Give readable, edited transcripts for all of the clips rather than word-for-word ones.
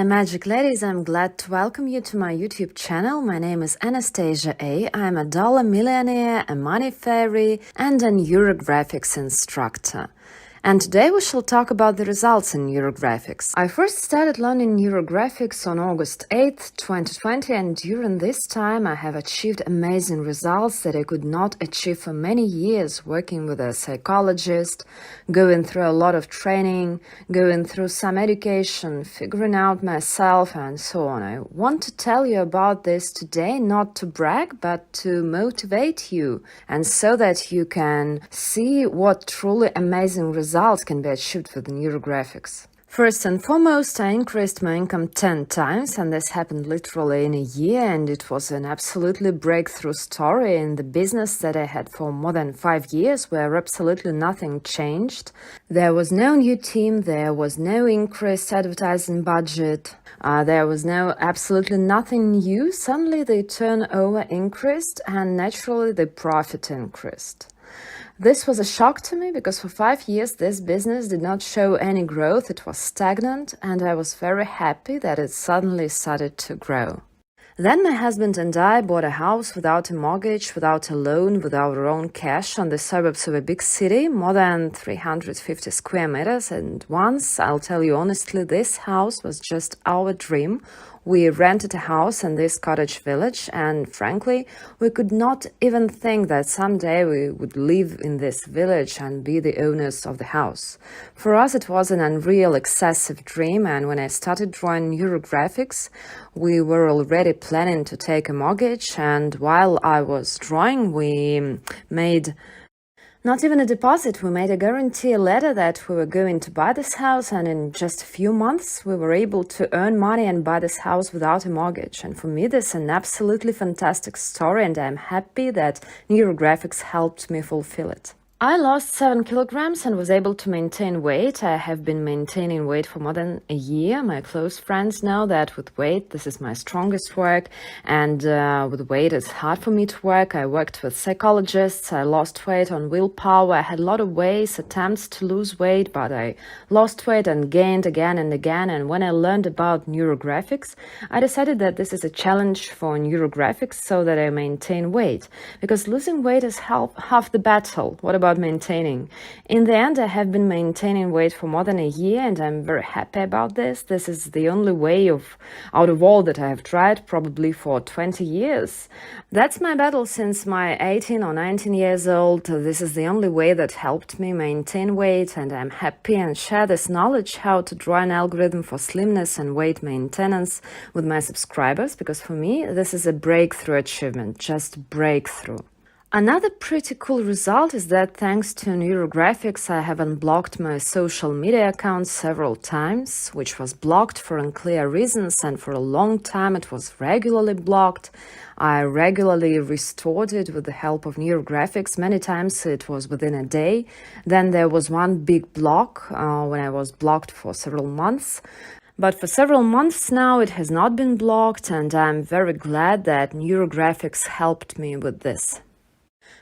magic ladies, I'm glad to welcome you to my YouTube channel. My name is Anastasia A. I'm a dollar millionaire, a money fairy, and a neurographics instructor. And today we shall talk about the results in neurographics. I first started learning neurographics on August 8th, 2020, and during this time I have achieved amazing results that I could not achieve for many years, working with a psychologist, going through a lot of training, going through some education, figuring out myself, and so on. I want to tell you about this today, not to brag, but to motivate you, and so that you can see what truly amazing results can be achieved with neurographics. First and foremost, I increased my income 10 times, and this happened literally in a year, and it was an absolutely breakthrough story in the business that I had for more than 5 years, where absolutely nothing changed. There was no new team, there was no increased advertising budget, there was absolutely nothing new. Suddenly the turnover increased, and naturally the profit increased. This was a shock to me because for 5 years this business did not show any growth, it was stagnant, and I was very happy that it suddenly started to grow. Then my husband and I bought a house without a mortgage, without a loan, with our own cash on the suburbs of a big city, more than 350 square meters, and once, I'll tell you honestly, this house was just our dream. We rented a house in this cottage village, and frankly, we could not even think that someday we would live in this village and be the owners of the house. For us, it was an unreal, excessive dream, and when I started drawing neurographics, we were already planning to take a mortgage, and while I was drawing, we made not even a deposit, we made a guarantee letter that we were going to buy this house, and in just a few months we were able to earn money and buy this house without a mortgage. And for me, this is an absolutely fantastic story, and I'm happy that neurographics helped me fulfill it. I lost 7 kilograms and was able to maintain weight. I have been maintaining weight for more than a year. My close friends know that with weight, this is my strongest work, and with weight, it's hard for me to work. I worked with psychologists. I lost weight on willpower. I had a lot of ways, attempts to lose weight, but I lost weight and gained again and again. And when I learned about neurographics, I decided that this is a challenge for neurographics so that I maintain weight, because losing weight is half the battle. What about maintaining? In the end, I have been maintaining weight for more than a year, and I'm very happy about this. This is the only way out of all that I have tried, probably for 20 years. That's my battle since my 18 or 19 years old. This is the only way that helped me maintain weight, and I'm happy and share this knowledge how to draw an algorithm for slimness and weight maintenance with my subscribers, because for me, this is a breakthrough achievement, just breakthrough. Another pretty cool result is that thanks to neurographics, I have unblocked my social media account several times, which was blocked for unclear reasons, and for a long time it was regularly blocked. I regularly restored it with the help of neurographics. Many times it was within a day. Then there was one big block when I was blocked for several months. But for several months now it has not been blocked, and I'm very glad that neurographics helped me with this.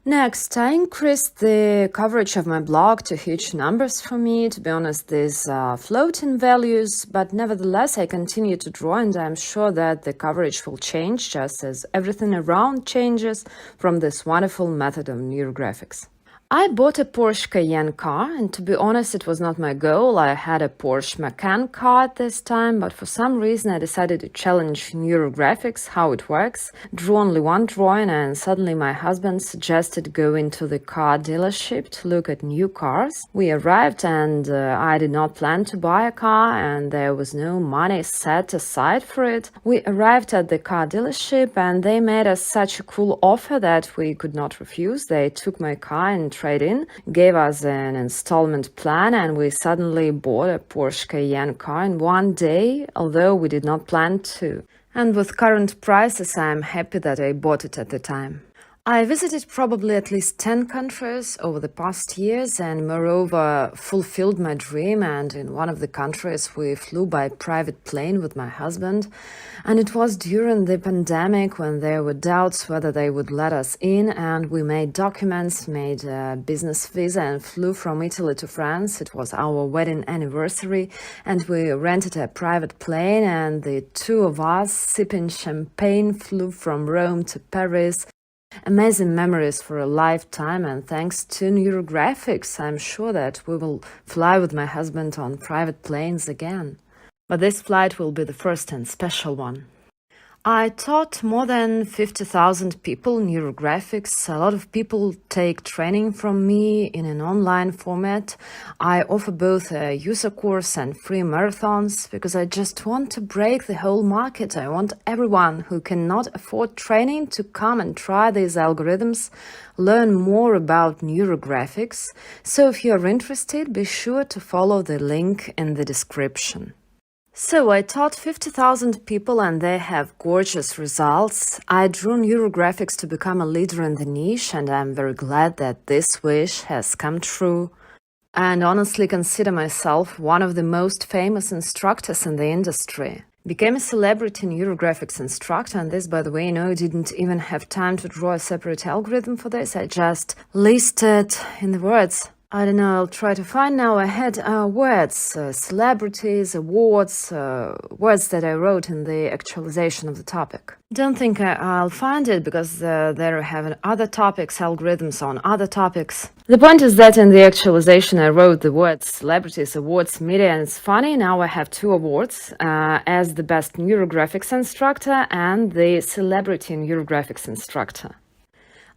Next, I increased the coverage of my blog to huge numbers for me. To be honest, these are floating values, but nevertheless I continue to draw, and I'm sure that the coverage will change just as everything around changes from this wonderful method of neurographics. I bought a Porsche Cayenne car, and to be honest, it was not my goal. I had a Porsche Macan car at this time, but for some reason I decided to challenge neurographics, how it works. Drew only one drawing, and suddenly my husband suggested going to the car dealership to look at new cars. We arrived, and I did not plan to buy a car, and there was no money set aside for it. We arrived at the car dealership, and they made us such a cool offer that we could not refuse. They took my car and trade-in, gave us an installment plan, and we suddenly bought a Porsche Cayenne car in one day, although we did not plan to. And with current prices, I'm happy that I bought it at the time. I visited probably at least 10 countries over the past years and moreover fulfilled my dream, and in one of the countries we flew by private plane with my husband, and it was during the pandemic when there were doubts whether they would let us in, and we made documents, made a business visa and flew from Italy to France. It was our wedding anniversary and we rented a private plane, and the two of us sipping champagne flew from Rome to Paris. Amazing memories for a lifetime, and thanks to Neurographics, I'm sure that we will fly with my husband on private planes again. But this flight will be the first and special one. I taught more than 50,000 people Neurographics. A lot of people take training from me in an online format. I offer both a user course and free marathons because I just want to break the whole market. I want everyone who cannot afford training to come and try these algorithms, learn more about Neurographics. So if you're interested, be sure to follow the link in the description. So I taught 50,000 people and they have gorgeous results. I drew Neurographics to become a leader in the niche, and I'm very glad that this wish has come true. And honestly consider myself one of the most famous instructors in the industry. Became a celebrity Neurographics instructor, and this, by the way, didn't even have time to draw a separate algorithm for this. I just listed in the words. I don't know, I'll try to find now. I had words, celebrities, awards, words that I wrote in the actualization of the topic. Don't think I'll find it because there I have other topics, algorithms on other topics. The point is that in the actualization I wrote the words celebrities, awards, media, and it's funny, now I have 2 awards as the best Neurographics instructor and the celebrity Neurographics instructor.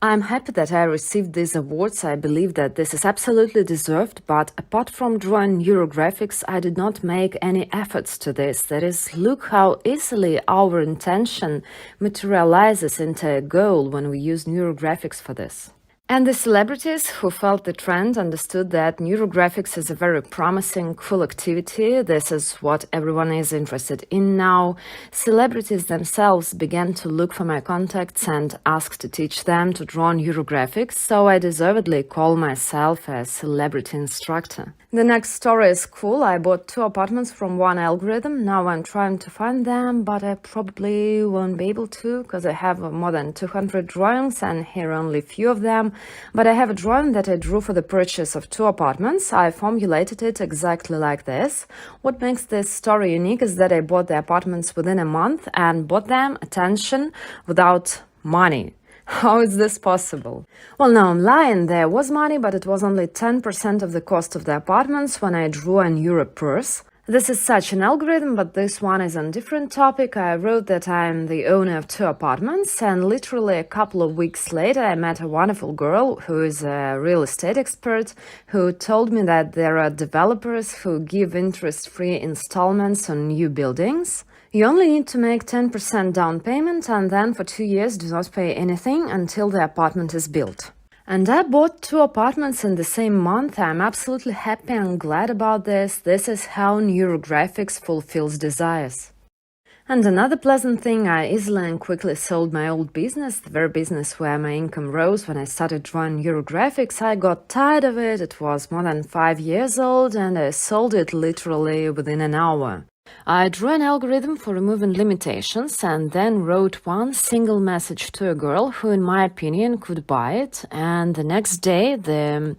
I'm happy that I received these awards. I believe that this is absolutely deserved, but apart from drawing Neurographics, I did not make any efforts to this. That is, look how easily our intention materializes into a goal when we use Neurographics for this. And the celebrities who felt the trend understood that Neurographics is a very promising, cool activity. This is what everyone is interested in now. Celebrities themselves began to look for my contacts and asked to teach them to draw Neurographics, so I deservedly call myself a celebrity instructor. The next story is cool. I bought 2 apartments from one algorithm. Now I'm trying to find them, but I probably won't be able to because I have more than 200 drawings and here are only a few of them. But I have a drawing that I drew for the purchase of 2 apartments. I formulated it exactly like this. What makes this story unique is that I bought the apartments within a month and bought them, attention, without money. How is this possible? Well, no, I'm lying. There was money, but it was only 10% of the cost of the apartments when I drew a euro purse. This is such an algorithm, but this one is on a different topic. I wrote that I'm the owner of 2 apartments, and literally a couple of weeks later I met a wonderful girl who is a real estate expert who told me that there are developers who give interest-free installments on new buildings. You only need to make 10% down payment and then for 2 years do not pay anything until the apartment is built. And I bought 2 apartments in the same month. I'm absolutely happy and glad about this. This is how Neurographics fulfills desires. And another pleasant thing, I easily and quickly sold my old business, the very business where my income rose when I started drawing Neurographics. I got tired of it. It was more than 5 years old and I sold it literally within an hour. I drew an algorithm for removing limitations and then wrote one single message to a girl who, in my opinion, could buy it. And the next day, the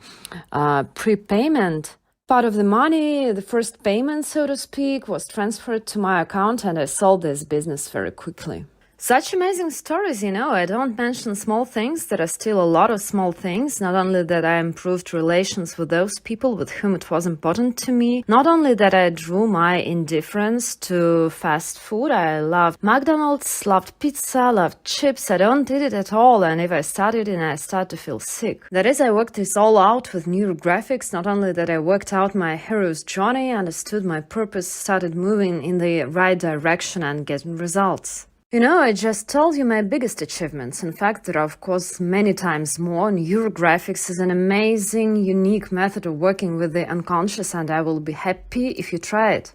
prepayment part of the money, the first payment, so to speak, was transferred to my account and I sold this business very quickly. Such amazing stories, I don't mention small things. There are still a lot of small things. Not only that I improved relations with those people with whom it was important to me, not only that I drew my indifference to fast food. I loved McDonald's, loved pizza, loved chips. I don't eat it at all, and if I started it, I start to feel sick. That is, I worked this all out with Neurographics. Not only that I worked out my hero's journey, understood my purpose, started moving in the right direction and getting results. I just told you my biggest achievements. In fact, there are, of course, many times more. Neurographics is an amazing, unique method of working with the unconscious, and I will be happy if you try it.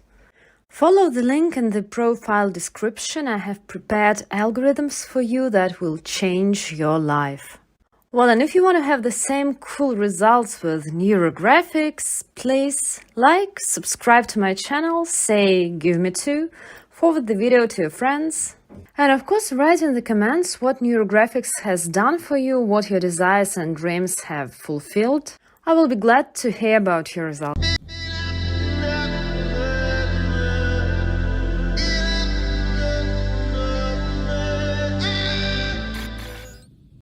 Follow the link in the profile description. I have prepared algorithms for you that will change your life. Well, and if you want to have the same cool results with Neurographics, please like, subscribe to my channel, say give me 2, forward the video to your friends. And of course, write in the comments what Neurographics has done for you, what your desires and dreams have fulfilled. I will be glad to hear about your results.